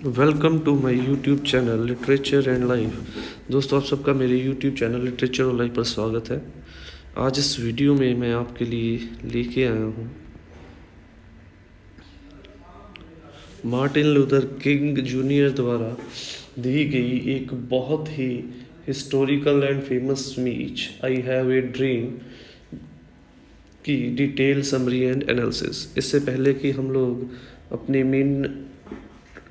Welcome to my YouTube channel literature and life. दोस्तों, आप सबका मेरे यूट्यूब चैनल लिटरेचर और लाइफ पर स्वागत है। आज इस वीडियो में मैं आपके लिए लेके आया हूँ मार्टिन लूथर किंग जूनियर द्वारा दी गई एक बहुत ही historical and famous speech I have a dream की डिटेल समरी एंड एनालिसिस। इससे पहले कि हम लोग अपने मेन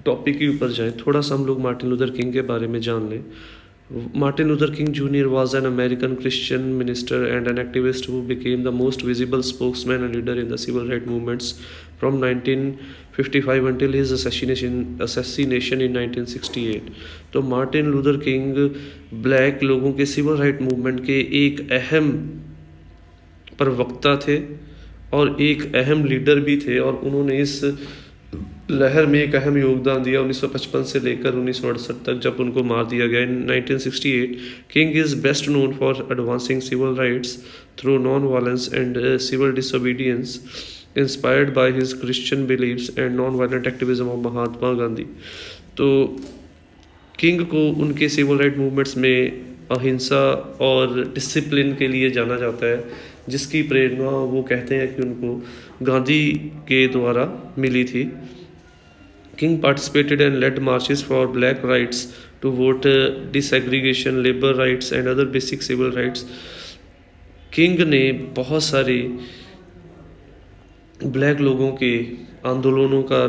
टॉपिक के ऊपर जाएं, थोड़ा सा हम लोग मार्टिन लूथर किंग के बारे में जान लें। Martin Luther King Jr. was an American Christian minister and an activist who became the most visible spokesman and leader in the civil rights movements from 1955 until his assassination in 1968। तो Martin Luther king black लोगों के civil right movement के एक अहम प्रवक्ता थे और एक अहम लीडर भी थे, और उन्होंने इस लहर में एक अहम योगदान दिया 1955 से लेकर 1968 तक, जब उनको मार दिया गया in 1968। King is best known for advancing civil rights through non violence and civil disobedience inspired by his Christian beliefs and non violent activism of Mahatma Gandhi. तो किंग को उनके सिविल राइट मूवमेंट्स में अहिंसा और डिसिप्लिन के लिए जाना जाता है, जिसकी प्रेरणा वो कहते हैं कि उनको गांधी के द्वारा मिली थी। King participated and led marches for black rights to vote, desegregation, labor rights and other basic civil rights। King ने बहुत सारे ब्लैक लोगों के आंदोलनों का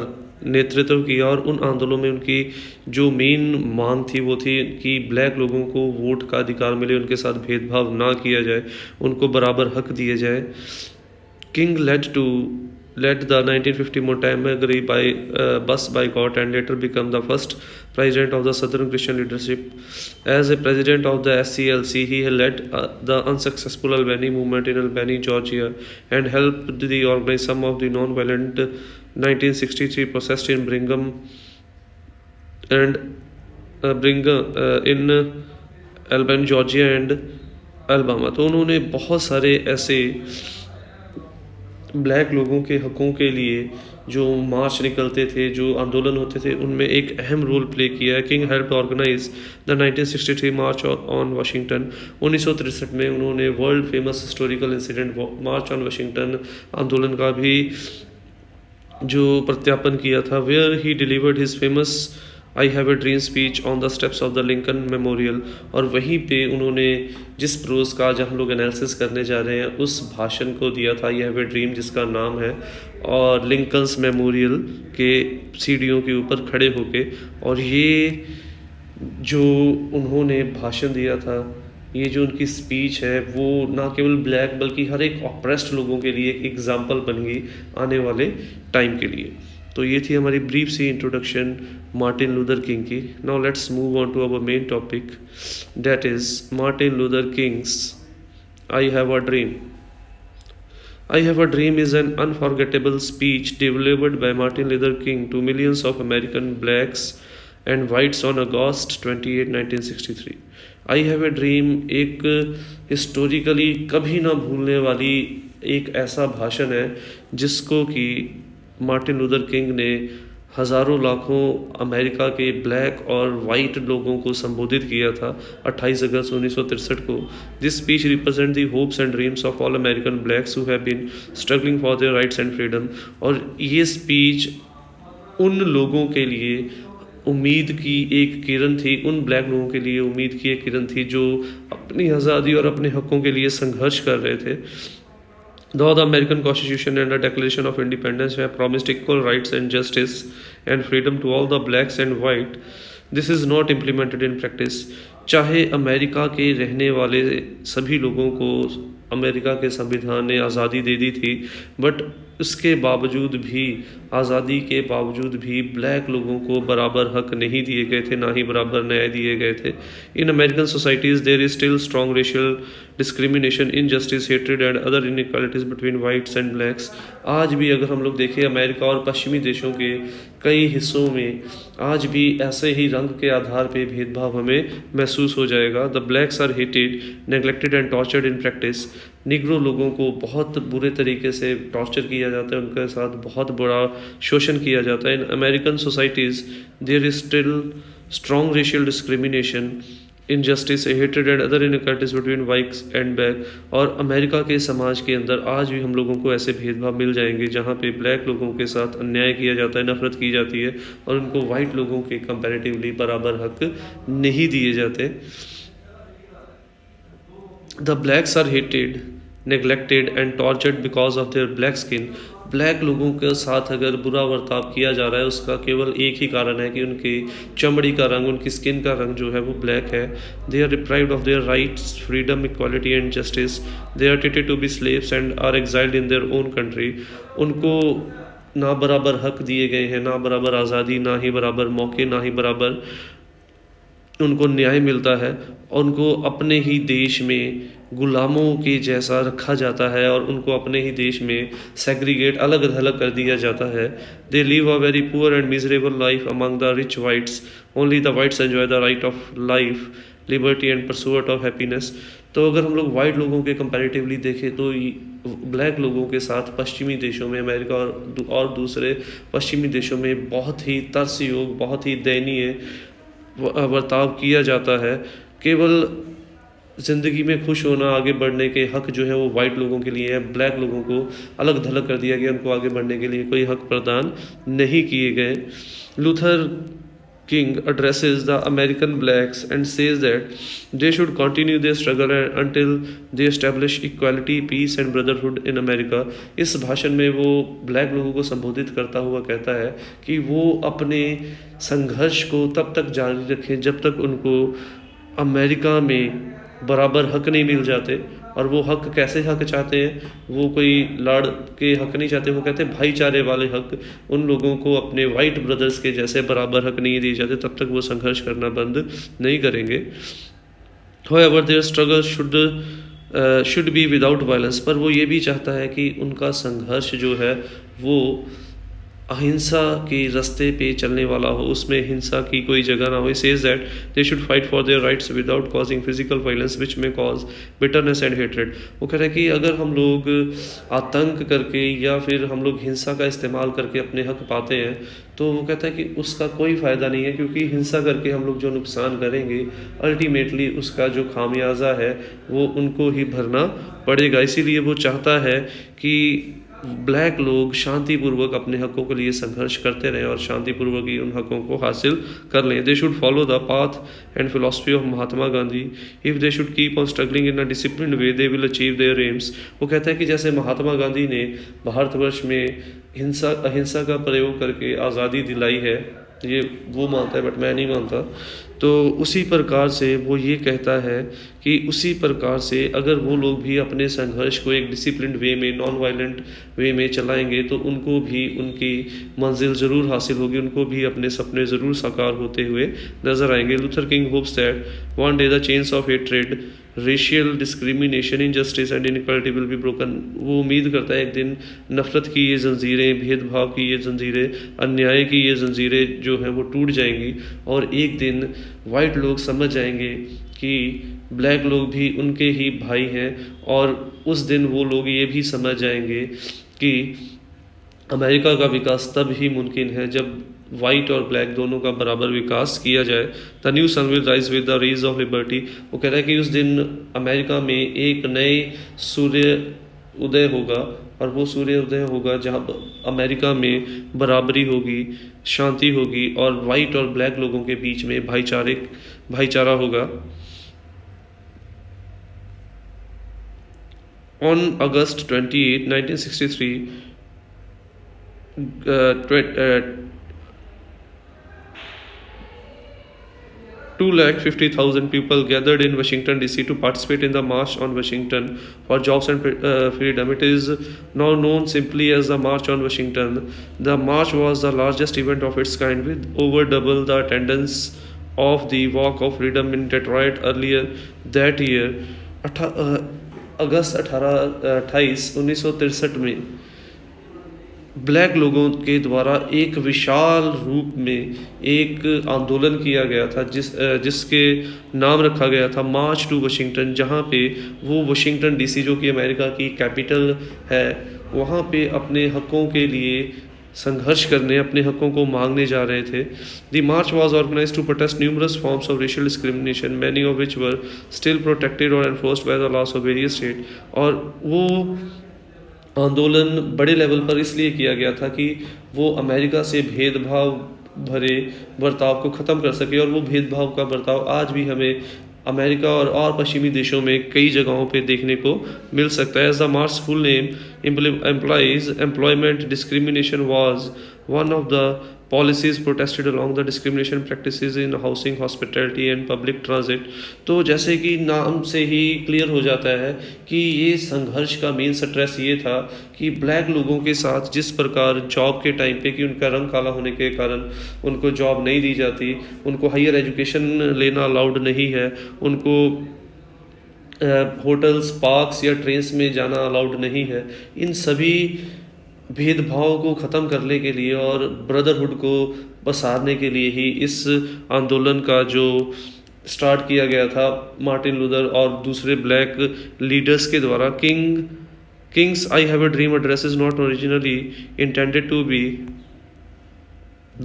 नेतृत्व किया, और उन आंदोलनों में उनकी जो मेन मांग थी वो थी कि ब्लैक लोगों को वोट का अधिकार मिले, उनके साथ भेदभाव ना किया जाए, उनको बराबर हक दिए जाए। King led the 1950 Montgomery bus boycott and later became the first president of the Southern Christian Leadership। As a president of the SCLC, he led the unsuccessful Albany movement in Albany, Georgia, and helped the organize some of the non-violent 1963 protests in Brigham in Albany, Georgia and Alabama. तो उन्होंने बहुत सारे ऐसे black लोगों के हकों के लिए जो मार्च निकलते थे, जो आंदोलन होते थे, उनमें एक अहम रोल प्ले किया है। King help organize the 1963 March on Washington. 1963 में उन्होंने world famous historical incident March on Washington आंदोलन का भी जो प्रत्यापन किया था, where he delivered his famous I have a dream speech on the steps of the Lincoln Memorial. और वहीं पे उन्होंने जिस प्रोज का आज हम लोग एनालिसिस करने जा रहे हैं, उस भाषण को दिया था, आई हैव ए ड्रीम, जिसका नाम है, और लिंकन्स मेमोरियल के सीढ़ियों के ऊपर खड़े होके। और ये जो उन्होंने भाषण दिया था, ये जो उनकी स्पीच है, वो ना केवल ब्लैक बल्कि हर एक ऑप्रेस्ड लोगों के लिए एक एग्जाम्पल बन गई आने वाले टाइम के लिए। तो ये थी हमारी ब्रीफ सी इंट्रोडक्शन मार्टिन लूथर किंग की। Now let's move on to our main topic, that is Martin Luther King's I have a dream. I Have a Dream is an unforgettable speech delivered by Martin Luther King to millions of American blacks and whites on August 28, 1963। I Have a Dream एक historically कभी ना भूलने वाली एक ऐसा भाषण है जिसको कि मार्टिन लूथर किंग ने हज़ारों लाखों अमेरिका के ब्लैक और वाइट लोगों को संबोधित किया था 28 अगस्त 1963 को। This speech represent the hopes and dreams of all American blacks who have been struggling for their rights and freedom. और ये स्पीच उन लोगों के लिए उम्मीद की एक किरण थी, उन ब्लैक लोगों के लिए उम्मीद की एक किरण थी जो अपनी आज़ादी और अपने हकों के लिए संघर्ष कर रहे थे। Though the American Constitution and the Declaration of Independence have promised equal rights and justice and freedom to all the blacks and white, this is not implemented in practice। चाहे अमेरिका के रहने वाले सभी लोगों को अमेरिका के संविधान ने आज़ादी दे दी थी, बट उसके बावजूद भी, आज़ादी के बावजूद भी ब्लैक लोगों को बराबर हक नहीं दिए गए थे, ना ही बराबर न्याय दिए गए थे। In American societies there is still strong racial discrimination, injustice, hatred and other inequalities between whites and blacks. आज भी अगर हम लोग देखें अमेरिका और पश्चिमी देशों के कई हिस्सों में आज भी ऐसे ही रंग के आधार पे भेदभाव हमें महसूस हो जाएगा। The blacks are hated, neglected and tortured in practice. Negro लोगों को बहुत बुरे तरीके से टॉर्चर किया जाता है, उनके साथ बहुत बड़ा शोषण किया जाता है। In American societies there is still strong racial discrimination, injustice, hatred and other inequalities between whites and black. और अमेरिका के समाज के अंदर आज भी हम लोगों को ऐसे भेदभाव मिल जाएंगे जहाँ पे ब्लैक लोगों के साथ अन्याय किया जाता है, नफरत की जाती है और उनको वाइट लोगों के कंपैरेटिवली बराबर हक नहीं दिए जाते। The blacks are hated, neglected and tortured because of their black skin. Black लोगों के साथ अगर बुरा बर्ताव किया जा रहा है उसका केवल एक ही कारण है कि उनकी चमड़ी का रंग, उनकी स्किन का रंग जो है वो ब्लैक है। They are deprived of their rights, freedom, equality and justice. They are treated to be slaves and are exiled in their own country. उनको ना बराबर हक दिए गए हैं, ना बराबर आज़ादी, ना ही बराबर मौके, ना ही बराबर उनको न्याय मिलता है। उनको अपने ही देश में गुलामों के जैसा रखा जाता है और उनको अपने ही देश में सेग्रीगेट, अलग थलग कर दिया जाता है। They live a very poor and miserable life among the rich whites. Only the whites enjoy the right of life, liberty and pursuit of happiness. तो अगर हम लोग वाइट लोगों के कंपैरेटिवली देखें तो ब्लैक लोगों के साथ पश्चिमी देशों में, अमेरिका और दूसरे पश्चिमी देशों में बहुत ही तरसयोग, बहुत ही दयनीय बर्ताव किया जाता है। केवल ज़िंदगी में खुश होना, आगे बढ़ने के हक जो है वो वाइट लोगों के लिए है। ब्लैक लोगों को अलग थलग कर दिया गया, उनको आगे बढ़ने के लिए कोई हक प्रदान नहीं किए गए। Luther king addresses the American blacks and says that they should continue their struggle until they establish equality, peace and brotherhood in America। इस भाषण में वो ब्लैक लोगों को संबोधित करता हुआ कहता है कि वो अपने संघर्ष को तब तक जारी रखें जब तक उनको अमेरिका में बराबर हक नहीं मिल जाते। और वो हक कैसे हक चाहते हैं? वो कोई लाड़ के हक नहीं चाहते, वो कहते हैं भाईचारे वाले हक। उन लोगों को अपने वाइट ब्रदर्स के जैसे बराबर हक नहीं दिए जाते तब तक वो संघर्ष करना बंद नहीं करेंगे। However, their struggle should be without violence। पर वो ये भी चाहता है कि उनका संघर्ष जो है वो अहिंसा के रास्ते पे चलने वाला हो, उसमें हिंसा की कोई जगह ना हो। He says that they should fight for their rights without causing physical violence which may cause bitterness and hatred। वो कह रहे हैं कि अगर हम लोग आतंक करके या फिर हम लोग हिंसा का इस्तेमाल करके अपने हक पाते हैं तो वो कहता है कि उसका कोई फ़ायदा नहीं है, क्योंकि हिंसा करके हम लोग जो नुकसान करेंगे अल्टीमेटली उसका जो खामियाजा है वो उनको ही भरना पड़ेगा। इसीलिए वो चाहता है कि ब्लैक लोग शांतिपूर्वक अपने हकों के लिए संघर्ष करते रहें और शांतिपूर्वक ही उन हकों को हासिल कर लें। They should follow the path and philosophy of Mahatma Gandhi. If they should keep on struggling in a disciplined way they will achieve their AIIMS. वो कहते हैं कि जैसे महात्मा गांधी ने भारतवर्ष में अहिंसा का प्रयोग करके आज़ादी दिलाई है, ये वो मानता है बट मैं नहीं मानता, तो उसी प्रकार से वो ये कहता है कि उसी प्रकार से अगर वो लोग भी अपने संघर्ष को एक डिसिप्लिन्ड वे में, नॉन वायलेंट वे में चलाएंगे तो उनको भी उनकी मंजिल ज़रूर हासिल होगी, उनको भी अपने सपने ज़रूर साकार होते हुए नजर आएंगे। Luther king hopes that one day the chains of hatred, racial discrimination, injustice and inequality will be broken. वो उम्मीद करता है एक दिन नफरत की ये जंजीरें, भेदभाव की ये जंजीरें, अन्याय की ये जंजीरें जो हैं वो टूट जाएंगी और एक दिन वाइट लोग समझ जाएंगे कि ब्लैक लोग भी उनके ही भाई हैं। और उस दिन वो लोग ये भी समझ जाएंगे कि अमेरिका का विकास तब ही मुमकिन है जब वाइट और ब्लैक दोनों का बराबर विकास किया जाए। The new sun will rise with the rays of liberty. वो कह रहा है कि उस दिन अमेरिका में एक नए सूर्य उदय होगा और वो सूर्य उदय होगा जहाँ अमेरिका में बराबरी होगी, शांति होगी और वाइट और ब्लैक लोगों के बीच में भाईचारा होगा। On August 28, 1963, 250,000 people gathered in Washington DC to participate in the March on Washington for Jobs and Freedom. It is now known simply as the March on Washington. The march was the largest event of its kind, with over double the attendance of the Walk of Freedom in Detroit earlier that year. अगस्त 1963 में black लोगों के द्वारा एक विशाल रूप में एक आंदोलन किया गया था जिसके नाम रखा गया था मार्च टू वाशिंगटन, जहाँ पे वो वाशिंगटन डीसी जो कि अमेरिका की कैपिटल है, वहाँ पे अपने हकों के लिए संघर्ष करने, अपने हकों को मांगने जा रहे थे। The march was organize to protest numerous forms of racial discrimination, many of which were still protected और enforced by the laws of various state. और वो आंदोलन बड़े लेवल पर इसलिए किया गया था कि वो अमेरिका से भेदभाव भरे बर्ताव को ख़त्म कर सके, और वो भेदभाव का बर्ताव आज भी हमें अमेरिका और पश्चिमी देशों में कई जगहों पे देखने को मिल सकता है। As the march full name implies employment discrimination was one of the policies protested along the discrimination practices in housing, hospitality and public transit। तो जैसे कि नाम से ही क्लियर हो जाता है कि ये संघर्ष का मेन स्ट्रेस ये था कि ब्लैक लोगों के साथ जिस प्रकार जॉब के टाइम पे कि उनका रंग काला होने के कारण उनको जॉब नहीं दी जाती, उनको हायर एजुकेशन लेना अलाउड नहीं है, उनको होटल्स, पार्क्स या ट्रेन्स में जाना अलाउड नहीं है, इन सभी भेदभाव को ख़त्म करने के लिए और ब्रदरहुड को बसारने के लिए ही इस आंदोलन का जो स्टार्ट किया गया था मार्टिन लूथर और दूसरे ब्लैक लीडर्स के द्वारा। King's I have a dream address is not originally intended to be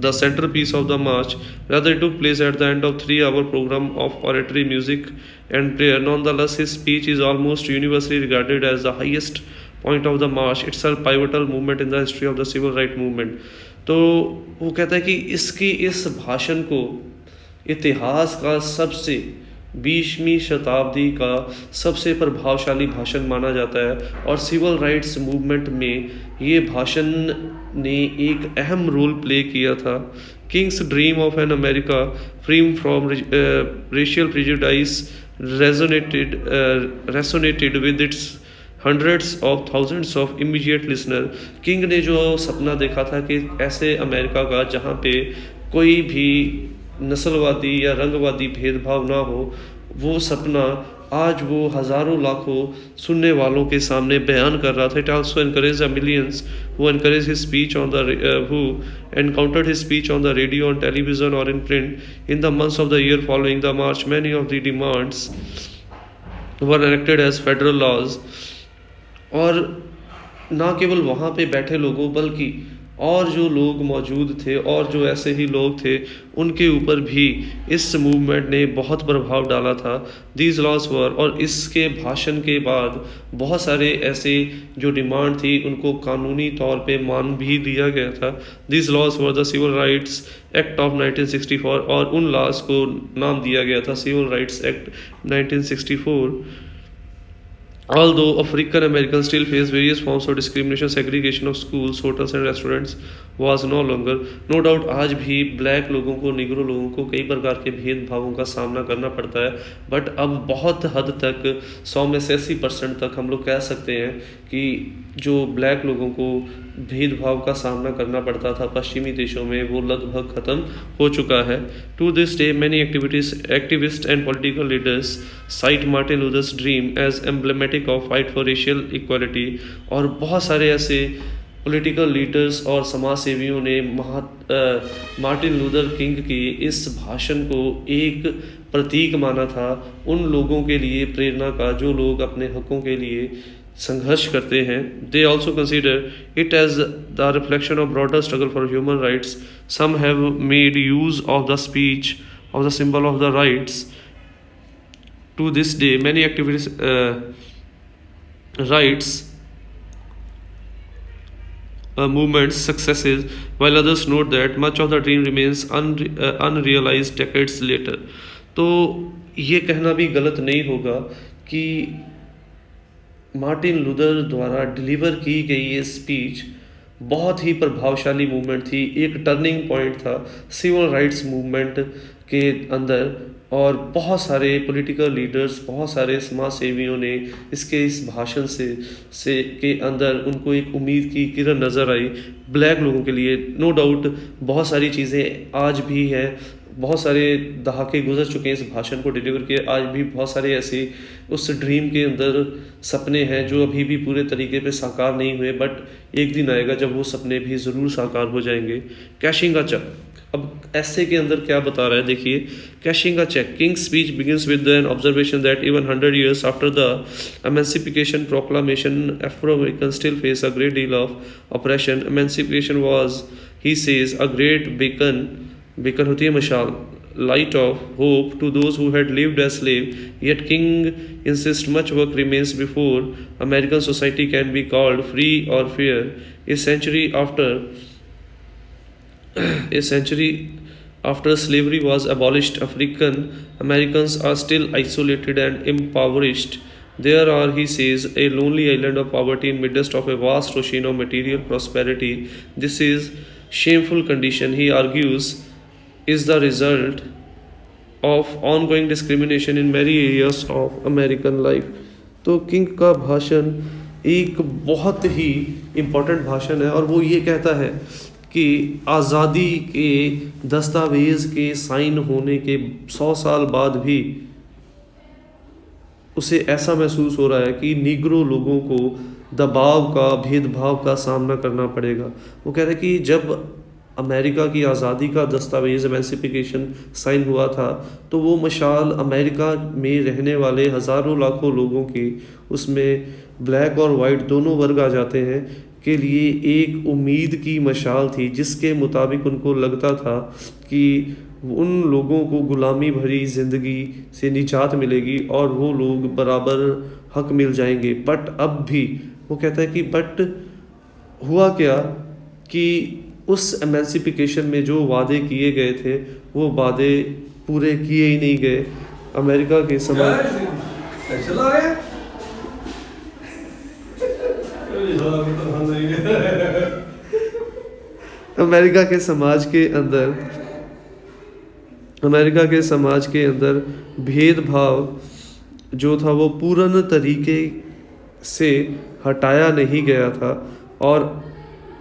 the centerpiece of the march. Rather, it took place at the end of 3-hour program of oratory, music and prayer. Nonetheless, his speech is almost universally regarded as the highest point of the march, itself pivotal movement in the history of the civil rights movement। तो वो कहता है कि इस भाषण को इतिहास का सबसे 20वीं शताब्दी का सबसे प्रभावशाली भाषण माना जाता है, और सिविल राइट्स मूवमेंट में ये भाषण ने एक अहम रोल प्ले किया था। King's dream of an America free from racial prejudice resonated with its hundreds of thousands of immediate listener। King ने जो सपना देखा था कि ऐसे अमेरिका का जहाँ पे कोई भी नस्लवादी या रंगवादी भेदभाव ना हो, वो सपना आज वो हज़ारों लाखों सुनने वालों के सामने बयान कर रहा था। It also encouraged the millions who encouraged his speech on the who encountered his speech on the radio, on television or in print in the months of the year following the march। Many of the demands were enacted as federal laws। और ना केवल वहाँ पे बैठे लोगों बल्कि और जो लोग मौजूद थे और जो ऐसे ही लोग थे उनके ऊपर भी इस मूवमेंट ने बहुत प्रभाव डाला था। दीज लॉज वर, और इसके भाषण के बाद बहुत सारे ऐसे जो डिमांड थी उनको कानूनी तौर पे मान भी दिया गया था। These laws were the Civil Rights Act of 1964, और उन लॉज को नाम दिया गया था Civil Rights Act 1964। Although African Americans still face various forms of discrimination, segregation of schools, hotels and restaurants was no longer। No doubt आज भी black लोगों को, निग्रो लोगों को कई प्रकार के भेदभावों का सामना करना पड़ता है, बट अब बहुत हद तक 100 में से 80% तक हम लोग कह सकते हैं कि जो ब्लैक लोगों को भेदभाव का सामना करना पड़ता था पश्चिमी देशों में, वो लगभग ख़त्म हो चुका है। To this day many activist and political leaders cite Martin Luther's dream as emblematic of fight for racial equality. और बहुत सारे ऐसे पॉलिटिकल लीडर्स और समाज सेवियों ने मार्टिन लूथर किंग की इस भाषण को एक प्रतीक माना था उन लोगों के लिए, प्रेरणा का, जो लोग अपने हकों के लिए संघर्ष करते हैं। They also consider it as the reflection of broader struggle for human rights. Some have made use of the speech of the symbol of the rights. To this day many activist rights movements successes, while others note that much of the dream remains unrealized decades later। तो ये कहना भी गलत नहीं होगा कि Martin Luther द्वारा deliver की गई ये स्पीच बहुत ही प्रभावशाली मूवमेंट थी, एक टर्निंग पॉइंट था सिविल राइट्स मूवमेंट के अंदर। और बहुत सारे पॉलिटिकल लीडर्स, बहुत सारे समाज सेवियों ने इस भाषण से के अंदर उनको एक उम्मीद की किरण नज़र आई ब्लैक लोगों के लिए। नो डाउट बहुत सारी चीज़ें आज भी हैं, बहुत सारे दहाके गुजर चुके हैं इस भाषण को डिलीवर किए, आज भी बहुत सारे ऐसे उस ड्रीम के अंदर सपने हैं जो अभी भी पूरे तरीके पे साकार नहीं हुए, बट एक दिन आएगा जब वो सपने भी ज़रूर साकार हो जाएंगे। कैशिंग अ चेक, अब ऐसे के अंदर क्या बता रहा है देखिए, cashing a check, King's speech begins with an observation that even 100 years after the emancipation proclamation Afro American still face a great deal of oppression. Emancipation was, he says, a great beacon, beacon होती है मशाल, light of hope to those who had lived as slave, yet king insists much work remains before American society can be called free or fair. A century after slavery was abolished, African Americans are still isolated and impoverished. There are, he says, a lonely island of poverty in midst of a vast ocean of material prosperity. This is shameful condition, he argues, is the result of ongoing discrimination in many areas of American life. तो king का भाषण एक बहुत ही important भाषण है और वो ये कहता है कि आज़ादी के दस्तावेज़ के साइन होने के 100 साल बाद भी उसे ऐसा महसूस हो रहा है कि निग्रो लोगों को दबाव का, भेदभाव का सामना करना पड़ेगा। वो कह रहे हैं कि जब अमेरिका की आज़ादी का दस्तावेज़ एमेंसिपिकेशन साइन हुआ था तो वो मशाल अमेरिका में रहने वाले हज़ारों लाखों लोगों की, उसमें ब्लैक और वाइट दोनों वर्ग आ जाते हैं, के लिए एक उम्मीद की मशाल थी जिसके मुताबिक उनको लगता था कि उन लोगों को गुलामी भरी ज़िंदगी से निजात मिलेगी और वो लोग बराबर हक मिल जाएंगे। बट अब भी वो कहता है कि बट हुआ क्या कि उस एमेंसिपिकेशन में जो वादे किए गए थे वो वादे पूरे किए ही नहीं गए। अमेरिका के समाज अमेरिका के समाज के अंदर भेदभाव जो था वो पूर्ण तरीके से हटाया नहीं गया था और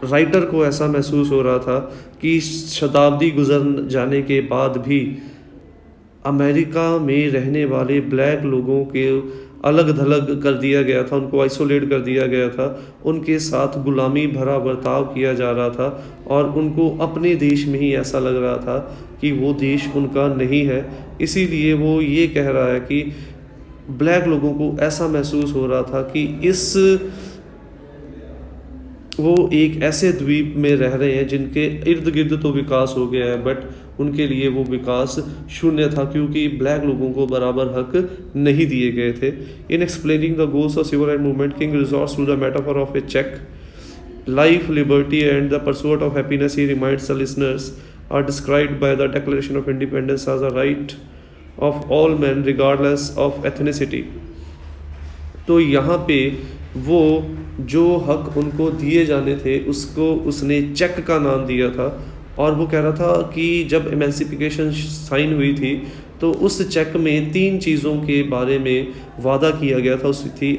राइटर को ऐसा महसूस हो रहा था कि शताब्दी गुजर जाने के बाद भी अमेरिका में रहने वाले ब्लैक लोगों के अलग थलग कर दिया गया था, उनको आइसोलेट कर दिया गया था, उनके साथ गुलामी भरा बर्ताव किया जा रहा था और उनको अपने देश में ही ऐसा लग रहा था कि वो देश उनका नहीं है। इसीलिए वो ये कह रहा है कि ब्लैक लोगों को ऐसा महसूस हो रहा था कि वो एक ऐसे द्वीप में रह रहे हैं जिनके इर्द गिर्द तो विकास हो गया है बट उनके लिए वो विकास शून्य था क्योंकि ब्लैक लोगों को बराबर हक नहीं दिए गए थे। In explaining the goals of civil right movement, King resorts to the metaphor of a cheque, life, liberty and the pursuit of happiness. He reminds the listeners are described by the Declaration of Independence as a right of all man regardless of ethnicity. तो यहाँ पे वो जो हक उनको दिए जाने थे उसको उसने चेक का नाम दिया था और वो कह रहा था कि जब एमेंसिपिकेशन साइन हुई थी तो उस चेक में 3 चीज़ों के बारे में वादा किया गया था। उसकी थी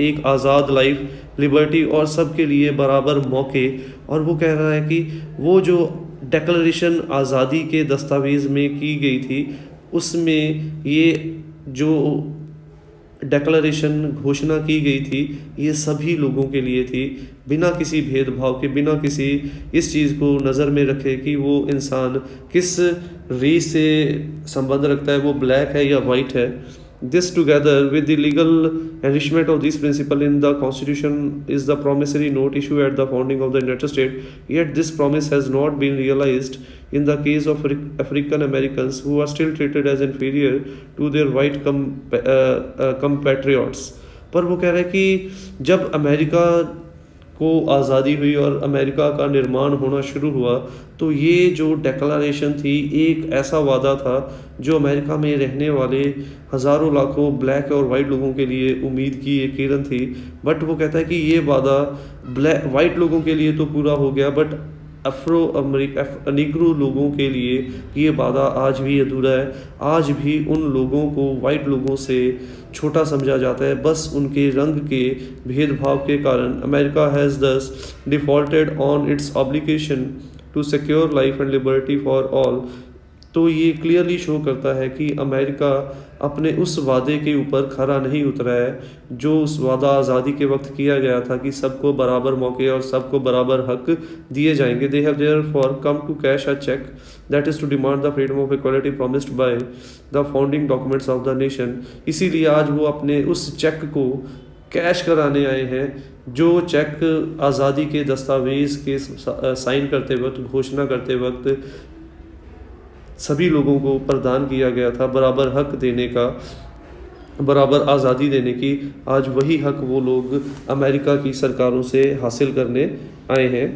एक आज़ाद लाइफ, लिबर्टी और सबके लिए बराबर मौके। और वो कह रहा है कि वो जो डिक्लेरेशन आज़ादी के दस्तावेज़ में की गई थी उसमें ये जो डिक्लेरेशन घोषणा की गई थी ये सभी लोगों के लिए थी, बिना किसी भेदभाव के, बिना किसी इस चीज़ को नज़र में रखे कि वो इंसान किस रेस से संबंध रखता है, वो ब्लैक है या वाइट है। This together with the legal enrichment of this principle in the Constitution is the promissory note issued at the founding of the United States. Yet this promise has not been realized in the case of African Americans who are still treated as inferior to their white compatriots. पर वो कह रहे हैं कि जब America को आज़ादी हुई और अमेरिका का निर्माण होना शुरू हुआ तो ये जो डिक्लेरेशन थी एक ऐसा वादा था जो अमेरिका में रहने वाले हज़ारों लाखों ब्लैक और वाइट लोगों के लिए उम्मीद की एक किरण थी। बट वो कहता है कि ये वादा वाइट लोगों के लिए तो पूरा हो गया बट निग्रो लोगों के लिए ये वादा आज भी अधूरा है। आज भी उन लोगों को वाइट लोगों से छोटा समझा जाता है बस उनके रंग के भेदभाव के कारण। America has thus defaulted on its obligation to secure life and liberty for all. तो ये क्लियरली शो करता है कि अमेरिका अपने उस वादे के ऊपर खरा नहीं उतरा है, जो उस वादा आज़ादी के वक्त किया गया था कि सबको बराबर मौके और सबको बराबर हक दिए जाएंगे। They have therefore come to cash a cheque that is to demand the freedom of equality promised by the founding documents of the nation. इसीलिए आज वो अपने उस चेक को कैश कराने आए हैं, जो चेक आज़ादी के दस्तावेज़ के साइन करते वक्त, घोषणा करते वक्त सभी लोगों को प्रदान किया गया था बराबर हक देने का, बराबर आज़ादी देने की। आज वही हक वो लोग अमेरिका की सरकारों से हासिल करने आए हैं।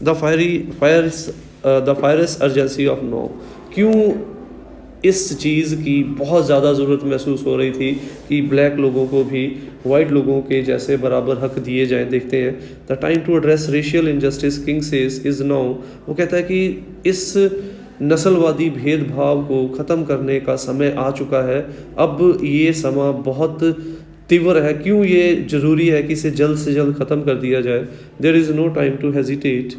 The fierce urgency of now. क्यों इस चीज़ की बहुत ज़्यादा ज़रूरत महसूस हो रही थी कि ब्लैक लोगों को भी वाइट लोगों के जैसे बराबर हक दिए जाएं? देखते हैं। The time to address racial injustice King says is now. वो कहता है कि इस नस्लवादी भेदभाव को ख़त्म करने का समय आ चुका है। अब ये समा बहुत तीव्र है। क्यों ये ज़रूरी है कि इसे जल्द से जल्द ख़त्म कर दिया जाए? There is no time to hesitate.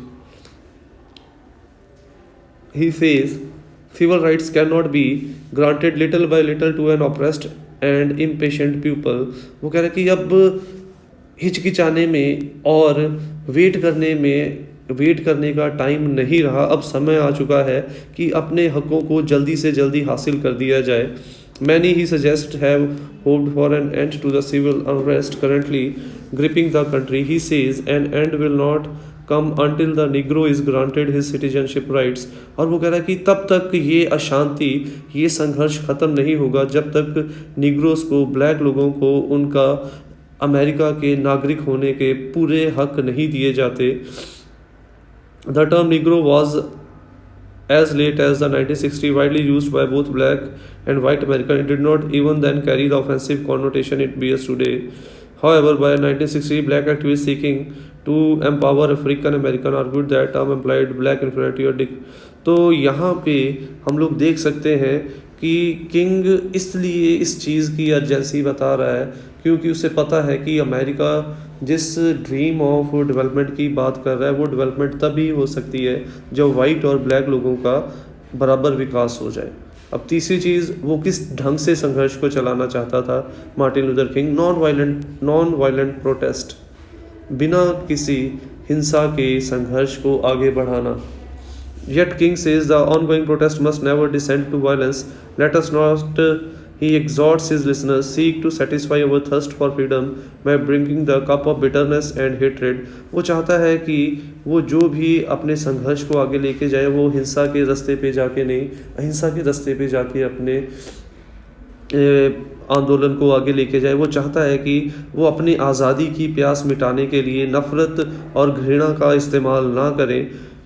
He says civil rights cannot be granted little by little to an oppressed and impatient people। वो कह रहे हैं कि अब हिचकिचाने में और वेट करने का टाइम नहीं रहा। अब समय आ चुका है कि अपने हकों को जल्दी से जल्दी हासिल कर दिया जाए। Many, he suggests, have hoped for an end to the civil unrest currently gripping the country. He says an end will not come until the Negro is granted his citizenship rights। और वो कह रहा है कि तब तक ये अशांति, ये संघर्ष खत्म नहीं होगा जब तक निग्रोस को, ब्लैक लोगों को उनका अमेरिका के नागरिक होने के पूरे हक नहीं दिए जाते। The term Negro was as late as the 1960 widely used by both black and white Americans. It did not even then carry the offensive connotation it bears today. However, by 1960, black activists seeking to empower African American argued that term implied black inferiority। तो यहाँ पे हम लोग देख सकते हैं कि king इसलिए इस चीज़ की अर्जेंसी बता रहा है क्योंकि उसे पता है कि अमेरिका जिस ड्रीम ऑफ डेवलपमेंट की बात कर रहा है, वो डेवलपमेंट तभी हो सकती है जब वाइट और ब्लैक लोगों का बराबर विकास हो जाए। अब तीसरी चीज़, वो किस ढंग से संघर्ष को चलाना चाहता था Martin Luther king. Non violent protest, बिना किसी हिंसा के संघर्ष को आगे बढ़ाना। Yet King says the ongoing protest must never descend to violence. Let us not, he exhorts his listeners, seek to satisfy our thirst for freedom by bringing the cup of bitterness and hatred। वो चाहता है कि वो जो भी अपने संघर्ष को आगे लेके जाए, वो हिंसा के रास्ते पे जाके नहीं, अहिंसा के रास्ते पे जाके अपने आंदोलन को आगे लेके जाए। वो चाहता है कि वो अपनी आज़ादी की प्यास मिटाने के लिए नफ़रत और घृणा का इस्तेमाल ना करें।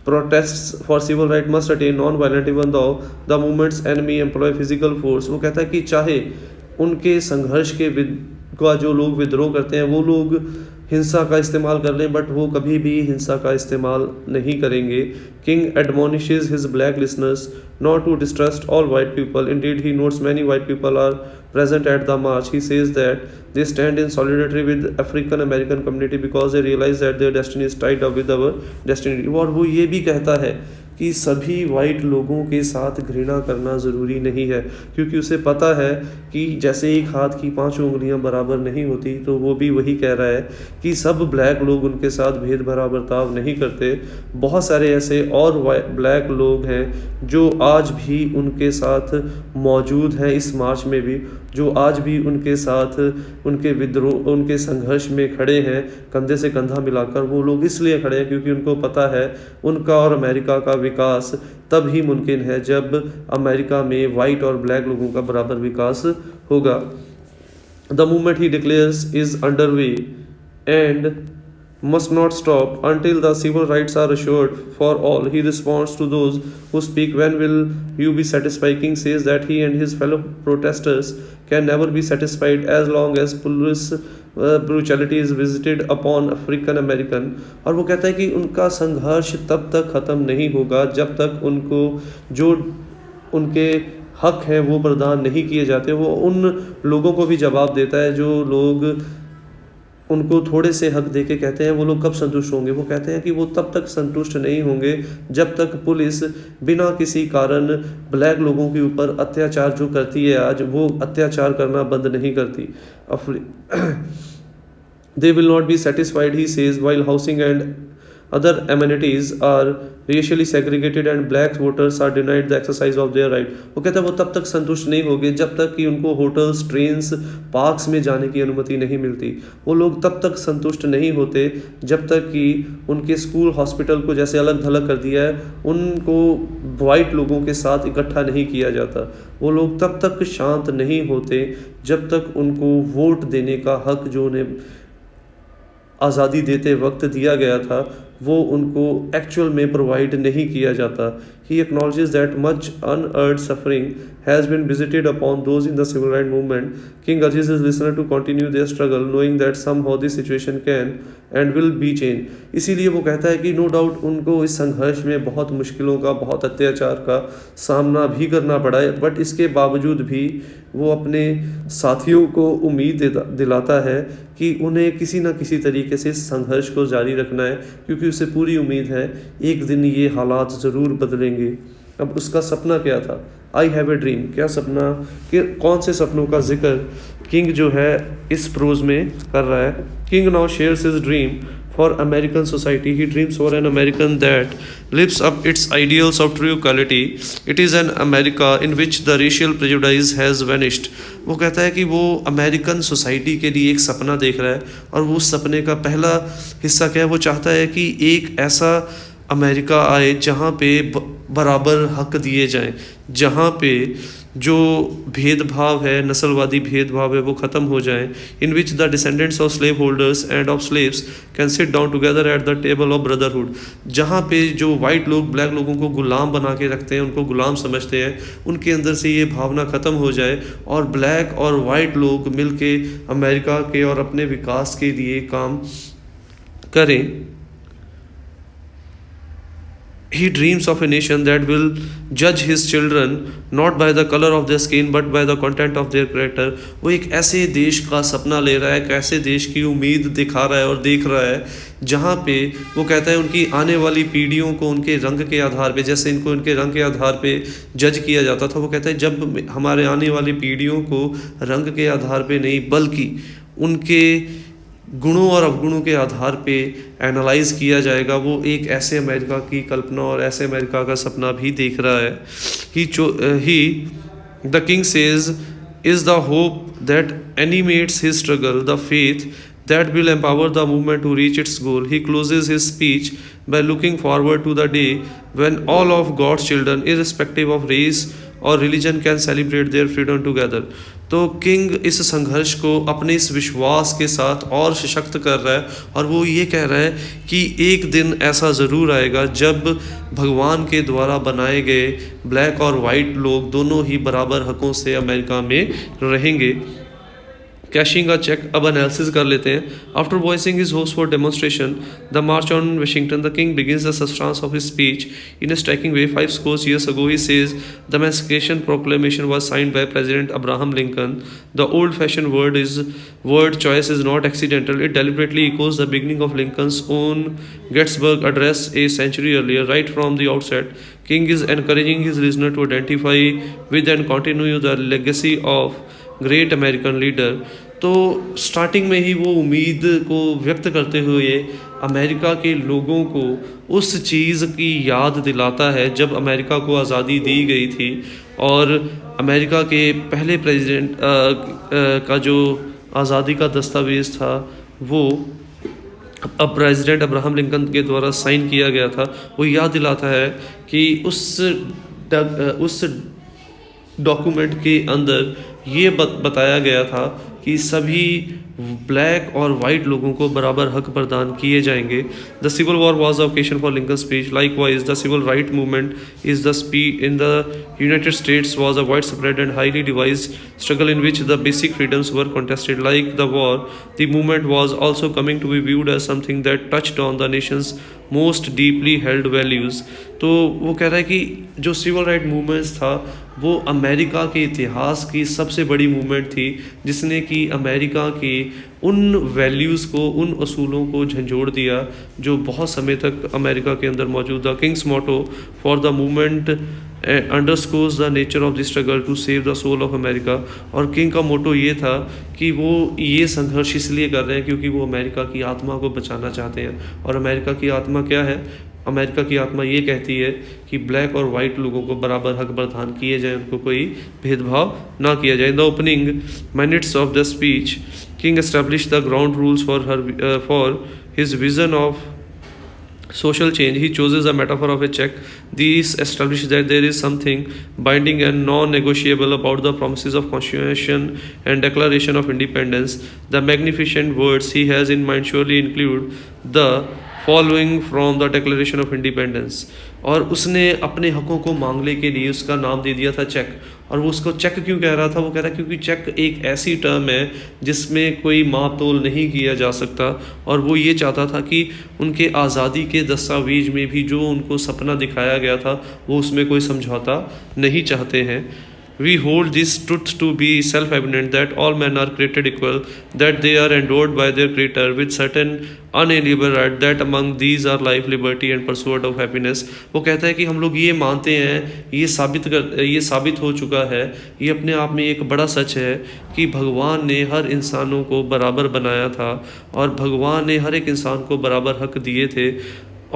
Protests for civil right must attain non-violent even though the movement's enemy employ physical force। वो कहता है कि चाहे उनके संघर्ष का जो लोग विद्रोह करते हैं वो लोग हिंसा का इस्तेमाल कर लें, बट वो कभी भी हिंसा का इस्तेमाल नहीं करेंगे। King admonishes his black listeners not to distrust all white people. Indeed, he notes many white people are present at the march. He says that they stand in solidarity with African American community because they realize that their destiny is tied up with our destiny। और वो ये भी कहता है कि सभी white लोगों के साथ घृणा करना ज़रूरी नहीं है, क्योंकि उसे पता है कि जैसे एक हाथ की 5 उंगलियां बराबर नहीं होती, तो वो भी वही कह रहा है कि सब ब्लैक लोग उनके साथ भेद भरा बर्ताव नहीं करते। बहुत सारे ऐसे और ब्लैक लोग हैं जो आज भी उनके साथ मौजूद हैं, इस मार्च में भी, जो आज भी उनके साथ उनके विद्रोह, उनके संघर्ष में खड़े हैं, कंधे से कंधा मिलाकर। वो लोग इसलिए खड़े हैं क्योंकि उनको पता है उनका और अमेरिका का विकास तब ही मुमकिन है जब अमेरिका में वाइट और ब्लैक लोगों का बराबर विकास होगा। The movement he declares is underway and must not stop until the civil rights are assured for all। He responds to those who speak, when will you be satisfied? King says that he and his fellow protesters can never be satisfied as long as police brutality is visited upon African American। और वो कहता है कि उनका संघर्ष तब तक ख़त्म नहीं होगा जब तक उनको जो उनके हक हैं वो प्रदान नहीं किए जाते। वो उन लोगों को भी जवाब देता है जो लोग उनको थोड़े से हक देके कहते हैं वो लोग कब संतुष्ट होंगे। वो कहते हैं कि वो तब तक संतुष्ट नहीं होंगे जब तक पुलिस बिना किसी कारण ब्लैक लोगों के ऊपर अत्याचार जो करती है आज, वो अत्याचार करना बंद नहीं करती। They will not be satisfied, he says, while housing and other amenities are racially segregated and black voters are denied the exercise of their right। वो कहता है वो तब तक संतुष्ट नहीं होंगे जब तक कि उनको होटल्स, ट्रेन्स, पार्क्स में जाने की अनुमति नहीं मिलती। वो लोग तब तक संतुष्ट नहीं होते जब तक कि उनके स्कूल, हॉस्पिटल को जैसे अलग थलग कर दिया है, उनको वाइट लोगों के साथ इकट्ठा नहीं किया जाता। वो लोग तब तक शांत नहीं होते जब तक उनको वोट देने का हक जो उन्हें आज़ादी देते वक्त दिया गया था वो उनको एक्चुअल में प्रोवाइड नहीं किया जाता। He acknowledges that much unearned suffering has been visited upon those in the civil rights movement. King urges his listener to continue their struggle, knowing that somehow this situation can and will be changed। इसीलिए वो कहता है कि no doubt उनको इस संघर्ष में बहुत मुश्किलों का, बहुत अत्याचार का सामना भी करना पड़ा है, बट इसके बावजूद भी वो अपने साथियों को उम्मीद दिलाता है कि उन्हें किसी न किसी तरीके से संघर्ष को जारी रखना है, क्योंकि उसे पूरी उम्मीद है एक दिन ये हालात ज़रूर बदलेंगे। अब उसका सपना क्या था? आई हैव ए ड्रीम। क्या सपना, कि कौन से सपनों का जिक्र किंग जो है इस प्रोज में कर रहा है? King now shares his dream for American society. He dreams for an American that lives up its ideals of true equality. It is an America in which the racial prejudice has vanished. वो कहता है कि वो American society के लिए एक सपना देख रहा है, और वो सपने का पहला हिस्सा क्या है? वो चाहता है कि एक ऐसा अमेरिका आए जहाँ पे बराबर हक दिए जाएं, जहाँ पे जो भेदभाव है, नस्लवादी भेदभाव है, वो ख़त्म हो जाए। In which the descendants of slave holders and of slaves can sit down together at the table of brotherhood. जहाँ पे जो वाइट लोग ब्लैक लोगों को गुलाम बना के रखते हैं, उनको गुलाम समझते हैं, उनके अंदर से ये भावना ख़त्म हो जाए और ब्लैक और वाइट लोग मिल के अमेरिका के और अपने विकास के लिए काम करें। He dreams of a nation that will judge his children not by the color of their skin but by the content of their character। वो एक ऐसे देश का सपना ले रहा है, एक ऐसे देश की उम्मीद दिखा रहा है और देख रहा है जहाँ पे वो कहता है उनकी आने वाली पीढ़ियों को उनके रंग के आधार पे, जैसे इनको इनके रंग के आधार पे जज किया जाता था, वो कहता है जब हमारे आने वाली पीढ़ियों को रंग के आधार पे नहीं बल्कि उनके गुणों और अवगुणों के आधार पे एनालाइज किया जाएगा, वो एक ऐसे अमेरिका की कल्पना और ऐसे अमेरिका का सपना भी देख रहा है। He the King says is the hope that animates his struggle, the faith that will empower the movement to reach its goal। He closes his speech by looking forward to the day when all of God's children, irrespective of race or religion, can celebrate their freedom together। तो king इस संघर्ष को अपने इस विश्वास के साथ और सशक्त कर रहा है, और वो ये कह रहा है कि एक दिन ऐसा ज़रूर आएगा जब भगवान के द्वारा बनाए गए ब्लैक और वाइट लोग दोनों ही बराबर हकों से अमेरिका में रहेंगे। कैशिंग अ चेक, अब एनालिसिस कर लेते हैं। After voicing his hopes for demonstration the March on Washington, the king begins the substance of his speech in a striking way। 5 scores years ago, he says, the Emancipation Proclamation was signed by President Abraham Lincoln। The old-fashioned word choice is not accidental. It deliberately echoes the beginning of Lincoln's own Gettysburg Address a century earlier। Right from the outset, King is encouraging his listener to identify with and continue the legacy of great American leader. तो starting में ही वो उम्मीद को व्यक्त करते हुए America के लोगों को उस चीज़ की याद दिलाता है जब अमेरिका को आज़ादी दी गई थी, और अमेरिका के पहले प्रेसिडेंट का जो आज़ादी का दस्तावेज़ था वो अब प्रेसिडेंट अब्राहम लिंकन के द्वारा साइन किया गया था। वो याद दिलाता है कि उस डॉक्यूमेंट के अंदर ये बताया गया था कि सभी ब्लैक और वाइट लोगों को बराबर हक प्रदान किए जाएंगे। The Civil War was the occasion for Lincoln speech. Likewise the civil right movement is the speech in the United States was a wide spread and highly devised struggle in which the basic freedoms were contested। Like the war, the movement was also coming to be viewed as something that touched on the nation's most deeply held values। तो वो कह रहा है कि जो civil right movements था वो America के इतिहास की सबसे बड़ी मूवमेंट थी, जिसने कि अमेरिका के उन वैल्यूज़ को, उन असूलों को झंझोड़ दिया जो बहुत समय तक अमेरिका के अंदर मौजूद था। King's motto for the movement underscores the nature of the struggle to save the soul of America. और किंग का मोटो ये था कि वो ये संघर्ष इसलिए कर रहे हैं क्योंकि वो अमेरिका की आत्मा को बचाना चाहते हैं। और अमेरिका की आत्मा क्या है? अमेरिका की आत्मा ये कहती है कि ब्लैक और वाइट लोगों को बराबर हक प्रदान किए जाए, उनको कोई भेदभाव ना किया जाए। In the opening minutes of the speech king establish the ground rules for his vision of social change. He chooses a metaphor of a check. These establish that there is something binding and non-negotiable about the promises of Constitution and Declaration of Independence. The magnificent words he has in mind surely include the following from the Declaration of Independence. और उसने अपने हकों को मांगने के लिए उसका नाम दे दिया था चेक। और वो उसको चेक क्यों कह रहा था? वो कह रहा है क्योंकि चेक एक ऐसी टर्म है जिसमें कोई माप तोल नहीं किया जा सकता। और वो ये चाहता था कि उनके आज़ादी के दस्तावेज में भी जो उनको सपना दिखाया गया था वो उसमें कोई समझौता नहीं चाहते हैं। We hold this truth to be self-evident that all men are created equal, that they are endowed by their Creator with certain unalienable rights, that among these are life, liberty and pursuit of happiness. वो कहता है कि हम लोग ये मानते हैं, ये साबित हो चुका है, ये अपने आप में एक बड़ा सच है कि भगवान ने हर इंसानों को बराबर बनाया था और भगवान ने हर एक इंसान को बराबर हक दिए थे।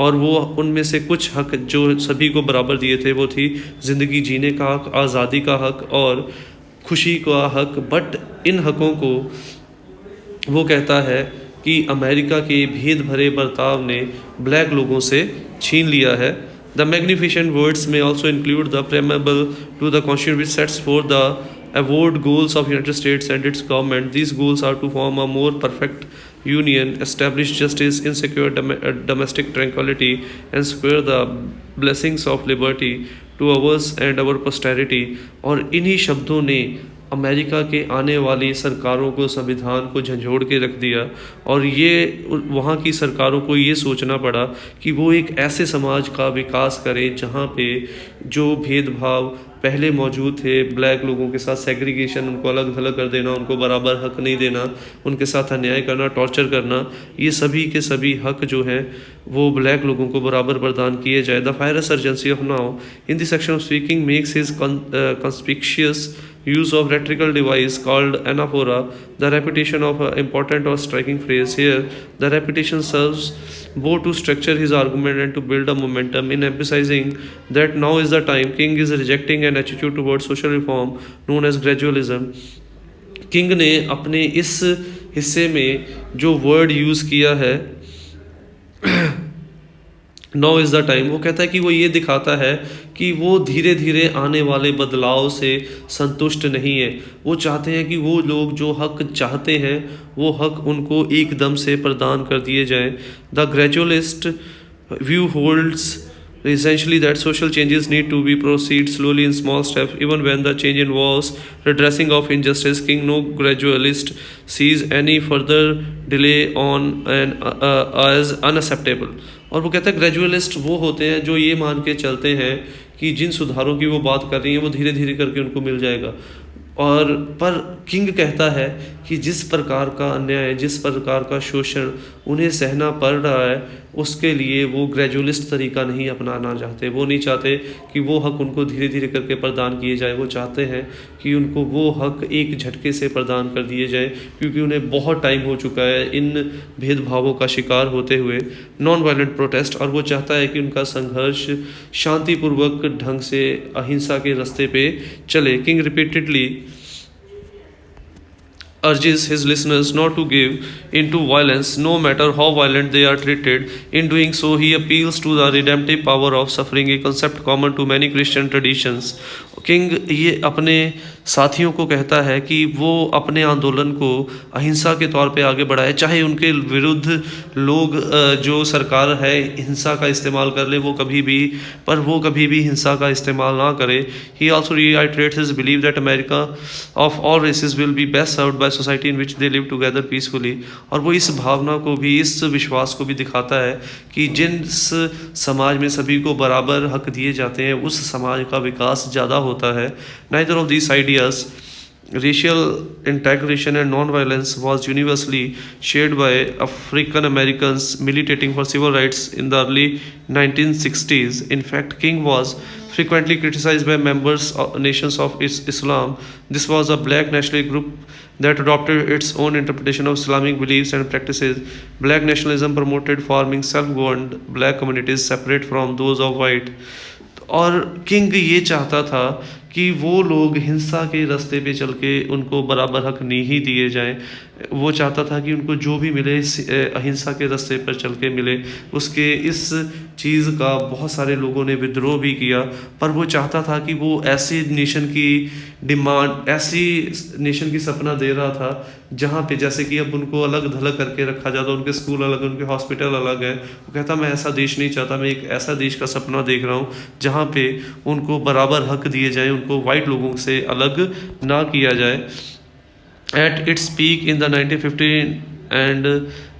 और वो उनमें से कुछ हक जो सभी को बराबर दिए थे वो थी ज़िंदगी जीने का हक, आज़ादी का हक और खुशी का हक। बट इन हकों को वो कहता है कि अमेरिका के भेद भरे बर्ताव ने ब्लैक लोगों से छीन लिया है। द मैग्निफिसेंट वर्ड्स में also include the preamble to the constitution which sets forth the award goals of United States and its government. These goals are to form a more perfect union, establish justice, insecure domestic tranquility, and square the blessings of liberty to ours and our posterity. और इन्हीं शब्दों ने America के आने वाली सरकारों को, संविधान को झंझोड़ के रख दिया। और ये वहाँ की सरकारों को ये सोचना पड़ा कि वो एक ऐसे समाज का विकास करें जहाँ पे जो भेदभाव पहले मौजूद थे, ब्लैक लोगों के साथ सेग्रीगेशन, उनको अलग थलग कर देना, उनको बराबर हक नहीं देना, उनके साथ अन्याय करना, टॉर्चर करना, ये सभी के सभी हक जो हैं वो ब्लैक लोगों को बराबर प्रदान किए जाए। The fierce urgency of now in the section of speaking makes his conspicuous use of rhetorical device called anaphora the repetition of an important or striking phrase. Here the repetition serves both to structure his argument and to build a momentum. In emphasizing that now is the time, King is rejecting an attitude towards social reform known as gradualism. King ने अपने इस हिस्से में जो word use किया है now is the time, वो कहता है कि वो ये दिखाता है कि वो धीरे धीरे आने वाले बदलाव से संतुष्ट नहीं है। वो चाहते हैं कि वो लोग जो हक चाहते हैं वो हक उनको एकदम से प्रदान कर दिए जाएं। The gradualist view holds essentially that social changes need to be proceed slowly in small steps even when the change involves redressing of injustice. King no gradualist sees any further delay on and as unacceptable. और वो कहता है gradualist वो होते हैं जो ये मान के चलते हैं कि जिन सुधारों की वो बात कर रही हैं वो धीरे धीरे करके उनको मिल जाएगा। और पर किंग कहता है कि जिस प्रकार का अन्याय, जिस प्रकार का शोषण उन्हें सहना पड़ रहा है उसके लिए वो ग्रेजुअलिस्ट तरीका नहीं अपनाना चाहते। वो नहीं चाहते कि वो हक उनको धीरे धीरे करके प्रदान किए जाए। वो चाहते हैं कि उनको वो हक एक झटके से प्रदान कर दिए जाए क्योंकि उन्हें बहुत टाइम हो चुका है इन भेदभावों का शिकार होते हुए। नॉन वायलेंट प्रोटेस्ट, और वो चाहता है कि उनका संघर्ष शांतिपूर्वक ढंग से अहिंसा के रास्ते पे चले। King repeatedly urges his listeners not to give into violence no matter how violent they are treated. In doing so, he appeals to the redemptive power of suffering, a concept common to many Christian traditions. King ये अपने साथियों को कहता है कि वो अपने आंदोलन को अहिंसा के तौर पे आगे बढ़ाए, चाहे उनके विरुद्ध लोग जो सरकार है हिंसा का इस्तेमाल कर ले, वो कभी भी हिंसा का इस्तेमाल ना करे। He also reiterates his belief that America of all races will be best served by society in which they live together peacefully। और वो इस भावना को भी, इस विश्वास को भी दिखाता है कि जिस समाज में सभी को बराबर हक दिए जाते हैं उस समाज का विकास ज़्यादा होता है। Neither of these ideas, racial integration and non-violence, was universally shared by African Americans militating for civil rights in the early 1960s. In fact, King was frequently criticized by members of nations of Islam. This was a black nationalist group that adopted its own interpretation of Islamic beliefs and practices. Black nationalism promoted forming self-governed black communities separate from those of white। और king ये चाहता था कि वो लोग हिंसा के रास्ते पे चल के उनको बराबर हक नहीं दिए जाएं। वो चाहता था कि उनको जो भी मिले अहिंसा के रास्ते पर चल के मिले। उसके इस चीज़ का बहुत सारे लोगों ने विद्रोह भी किया, पर वो चाहता था कि वो ऐसी नेशन की डिमांड, ऐसी नेशन की सपना दे रहा था जहाँ पे जैसे कि अब उनको अलग थलग करके रखा जाता, उनके स्कूल अलग, उनके हॉस्पिटल अलग है। वो कहता मैं ऐसा देश नहीं चाहता, मैं एक ऐसा देश का सपना देख रहा हूँ जहाँ पे उनको बराबर हक दिए जाए, उनको वाइट लोगों से अलग ना किया जाए। At its peak in the 1950 and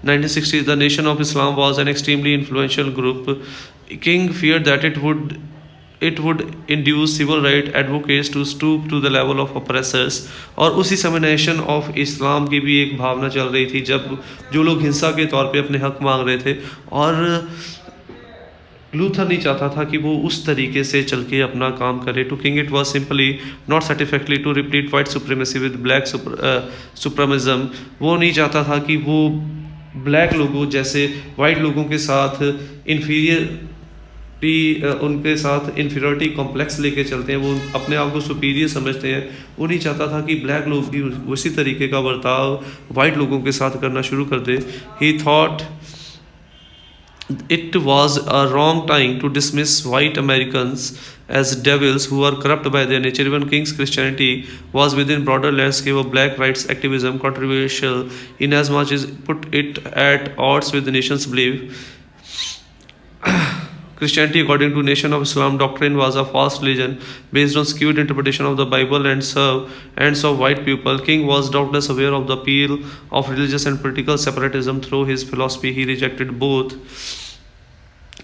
1960s, the Nation of Islam was an extremely influential group. King feared that it would induce civil rights advocates to stoop to the level of oppressors। और उसी समय nation of Islam की भी एक भावना चल रही थी, जब जो लोग हिंसा के तौर पे अपने हक मांग रहे थे, और लूथर नहीं चाहता था कि वो उस तरीके से चल के अपना काम करे। To King it was simply not satisfactory to replete white supremacy with black supremacism. वो नहीं चाहता था कि वो ब्लैक लोगों जैसे वाइट लोगों के साथ उनके साथ इन्फीरियरिटी कॉम्प्लेक्स लेके चलते हैं, वो अपने आप को सुपीरियर समझते हैं। वो नहीं चाहता था कि ब्लैक लोग भी उसी तरीके का बर्ताव वाइट लोगों के साथ करना शुरू कर दे। He thought it was a wrong time to dismiss white Americans as devils who are corrupt by their nature। Even King's Christianity was within broader landscape of black rights activism, controversial in as much as put it at odds with the nation's belief। Christianity, according to Nation of Islam doctrine, was a false religion based on skewed interpretation of the Bible and served ends of white people। King was doubtless aware of the appeal of religious and political separatism through his philosophy। He rejected both।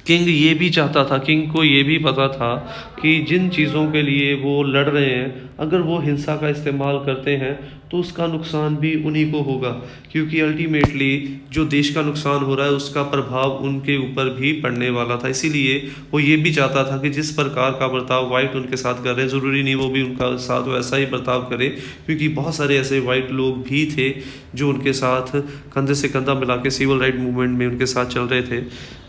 King ये भी चाहता था, king को ये भी पता था कि जिन चीज़ों के लिए वो लड़ रहे हैं, अगर वो हिंसा का इस्तेमाल करते हैं तो उसका नुकसान भी उन्हीं को होगा, क्योंकि अल्टीमेटली जो देश का नुकसान हो रहा है उसका प्रभाव उनके ऊपर भी पड़ने वाला था। इसीलिए वो ये भी चाहता था कि जिस प्रकार का बर्ताव वाइट उनके साथ कर रहे हैं, ज़रूरी नहीं वो भी उनका साथ वैसा ही बर्ताव करे, क्योंकि बहुत सारे ऐसे वाइट लोग भी थे जो उनके साथ कंधे से कंधा मिला के सिविल राइट मूवमेंट में उनके साथ चल रहे थे।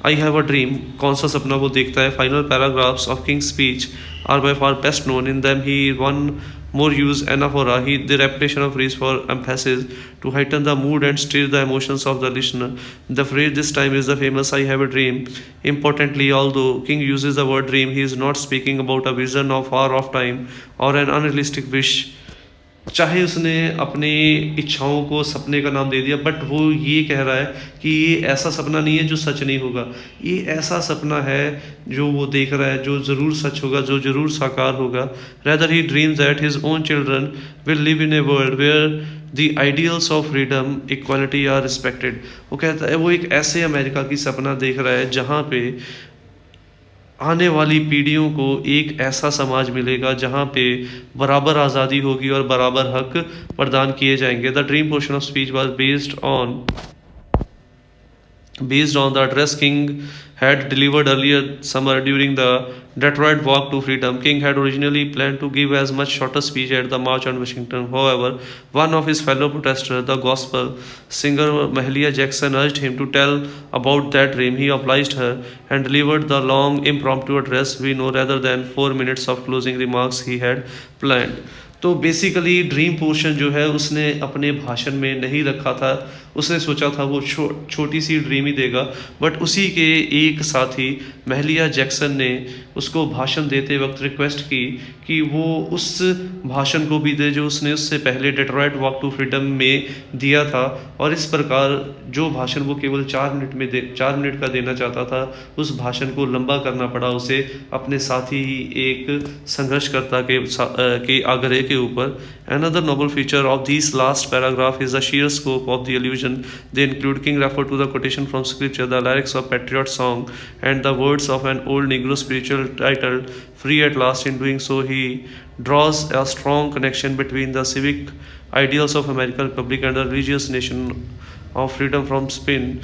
आई हैव अ ड्रीम, कौन सा सपना वो देखता है। Final paragraphs of King speech are by far best known. In them he one more use anaphora, the repetition of phrase for emphasis to heighten the mood and stir the emotions of the listener। The phrase this time is the famous I have a dream। Importantly, although King uses the word dream, he is not speaking about a vision of far off time or an unrealistic wish। चाहे उसने अपनी इच्छाओं को सपने का नाम दे दिया, but वो ये कह रहा है कि ये ऐसा सपना नहीं है जो सच नहीं होगा, ये ऐसा सपना है जो वो देख रहा है, जो ज़रूर सच होगा, जो ज़रूर साकार होगा। Rather he dreams that his own children will live in a world where the ideals of freedom, equality are respected। वो कहता है वो एक ऐसे अमेरिका की सपना देख रहा है जहाँ पे आने वाली पीढ़ियों को एक ऐसा समाज मिलेगा जहाँ पे बराबर आज़ादी होगी और बराबर हक प्रदान किए जाएंगे। The dream portion of speech was based on the address King had delivered earlier summer during the Detroit Walk to Freedom। King had originally planned to give as much shorter speech at the March on Washington। However, one of his fellow protesters, the gospel singer Mahalia Jackson, urged him to tell about that dream। He obliged her and delivered the long impromptu address we know rather than 4 minutes of closing remarks he had planned। तो basically dream portion जो है उसने अपने भाषण में नहीं रखा था, उसने सोचा था वो छोटी सी ड्रीम ही देगा, बट उसी के एक साथी महलिया जैक्सन ने उसको भाषण देते वक्त रिक्वेस्ट की कि वो उस भाषण को भी दे जो उसने उससे पहले डेट्रॉयट वॉक टू फ्रीडम में दिया था। और इस प्रकार जो भाषण वो केवल 4 मिनट का देना चाहता था, उस भाषण को लंबा करना पड़ा उसे अपने साथी एक संघर्षकर्ता के आग्रह के ऊपर। Another noble feature of these last paragraph is the sheer scope of the allusion. They include King refer to the quotation from scripture, the lyrics of patriot song, and the words of an old Negro spiritual titled "Free at Last." In doing so, he draws a strong connection between the civic ideals of American Republic and the religious nation of freedom from sin.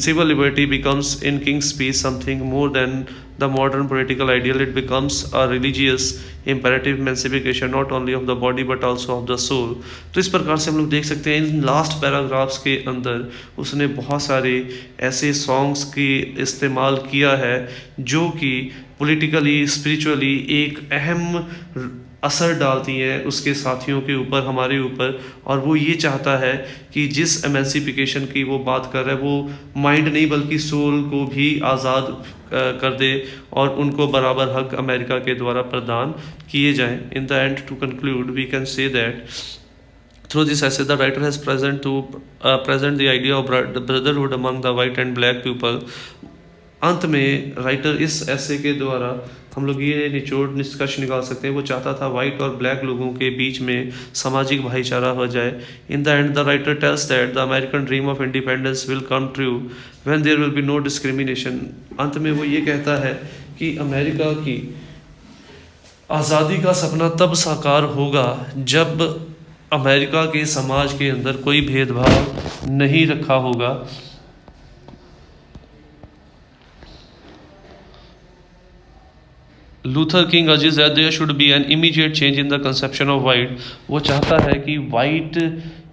Civil liberty becomes in King's speech something more than the modern political ideal. It becomes a religious imperative emancipation not only of the body but also of the soul. तो इस प्रकार से हम लोग देख सकते हैं in last paragraphs के अंदर उसने बहुत सारे ऐसे सॉन्ग्स की इस्तेमाल किया है जो कि पॉलिटिकली स्पिरिचुअली एक अहम असर डालती हैं उसके साथियों के ऊपर, हमारे ऊपर। और वो ये चाहता है कि जिस एमेंसिफिकेशन की वो बात कर रहा है वो माइंड नहीं बल्कि सोल को भी आज़ाद कर दे और उनको बराबर हक अमेरिका के द्वारा प्रदान किए जाएं। In the end, to conclude, we can say that through this essay the writer has present the idea of brotherhood among the white and black people. अंत में राइटर इस ऐसे के द्वारा हम लोग ये निष्कर्ष निकाल सकते हैं, वो चाहता था वाइट और ब्लैक लोगों के बीच में सामाजिक भाईचारा हो जाए। In the end the writer tells that the American dream of independence will come true when there will be no discrimination. अंत में वो ये कहता है कि अमेरिका की आज़ादी का सपना तब साकार होगा जब अमेरिका के समाज के अंदर कोई भेदभाव नहीं रखा होगा। Luther king urges that there should be an immediate change in the conception of white. वो चाहता है कि वाइट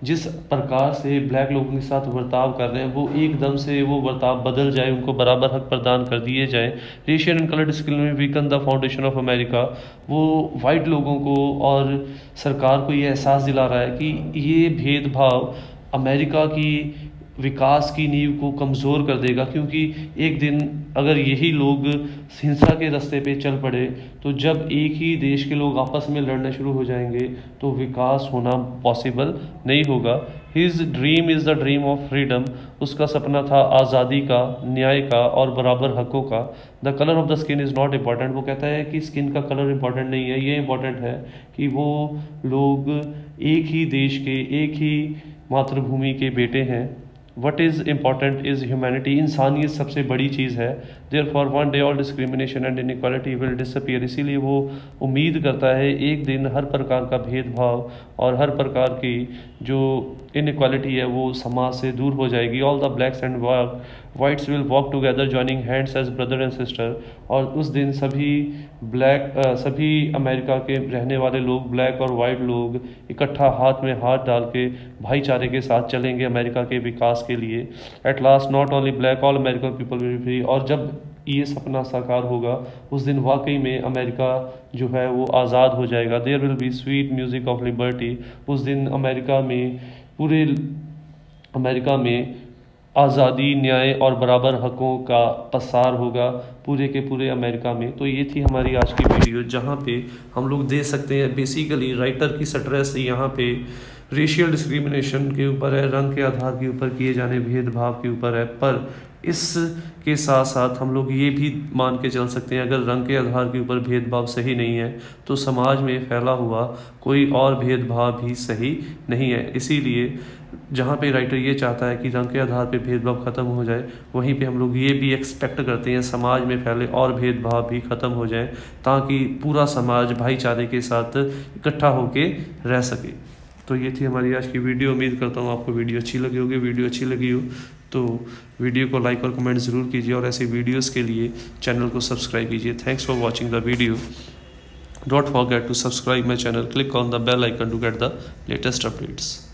जिस प्रकार से ब्लैक लोगों के साथ बर्ताव कर रहे हैं वो एकदम से वो बर्ताव बदल जाए, उनको बराबर हक प्रदान कर दिए जाए। Racial and colour discrimination weaken the foundation of America. वो वाइट लोगों को और सरकार को ये एहसास दिला रहा है कि ये भेदभाव अमेरिका की विकास की नींव को कमज़ोर कर देगा, क्योंकि एक दिन अगर यही लोग हिंसा के रास्ते पे चल पड़े तो जब एक ही देश के लोग आपस में लड़ना शुरू हो जाएंगे तो विकास होना पॉसिबल नहीं होगा। His dream is the dream of freedom. उसका सपना था आज़ादी का, न्याय का और बराबर हकों का। The colour of the skin is not important. वो कहता है कि स्किन का कलर इम्पॉर्टेंट नहीं है, ये इम्पॉर्टेंट है कि वो लोग एक ही देश के, एक ही मातृभूमि के बेटे हैं। What is important is humanity. इंसानियत सबसे बड़ी चीज़ है। Therefore one day all discrimination and inequality will disappear. इसीलिए वो उम्मीद करता है एक दिन हर प्रकार का भेदभाव और हर प्रकार की जो इनइक्वालिटी है वो समाज से दूर हो जाएगी। All the blacks and whites will walk together joining hands as brother and sister. और उस दिन सभी अमेरिका के रहने वाले लोग, ब्लैक और वाइट लोग इकट्ठा हाथ में हाथ डाल के भाईचारे के साथ चलेंगे अमेरिका के विकास के लिए। At last not only black all American people will be free. और जब ये सपना साकार होगा उस दिन वाकई में अमेरिका जो है वो आज़ाद हो जाएगा। There will be sweet music of liberty. उस दिन पूरे अमेरिका में आज़ादी, न्याय और बराबर हकों का पसार होगा पूरे के पूरे अमेरिका में। तो ये थी हमारी आज की वीडियो, जहाँ पे हम लोग देख सकते हैं बेसिकली राइटर की स्ट्रेस यहाँ पे रेशियल डिस्क्रिमिनेशन के ऊपर है, रंग के आधार के ऊपर किए जाने भेदभाव के ऊपर है। पर इसके साथ साथ हम लोग ये भी मान के चल सकते हैं अगर रंग के आधार के ऊपर भेदभाव सही नहीं है तो समाज में फैला हुआ कोई और भेदभाव भी सही नहीं है। इसीलिए जहाँ पे राइटर ये चाहता है कि रंग के आधार पे भेदभाव ख़त्म हो जाए, वहीं पे हम लोग ये भी एक्सपेक्ट करते हैं समाज में फैले और भेदभाव भी ख़त्म हो जाए ताकि पूरा समाज भाईचारे के साथ इकट्ठा होके रह सके। तो ये थी हमारी आज की वीडियो। उम्मीद करता हूँ आपको वीडियो अच्छी लगी होगी। वीडियो अच्छी लगी हो तो वीडियो को लाइक और कमेंट ज़रूर कीजिए और ऐसे वीडियोस के लिए चैनल को सब्सक्राइब कीजिए। Thanks for watching the video. Don't forget to subscribe my channel, click on the bell icon to get the latest updates.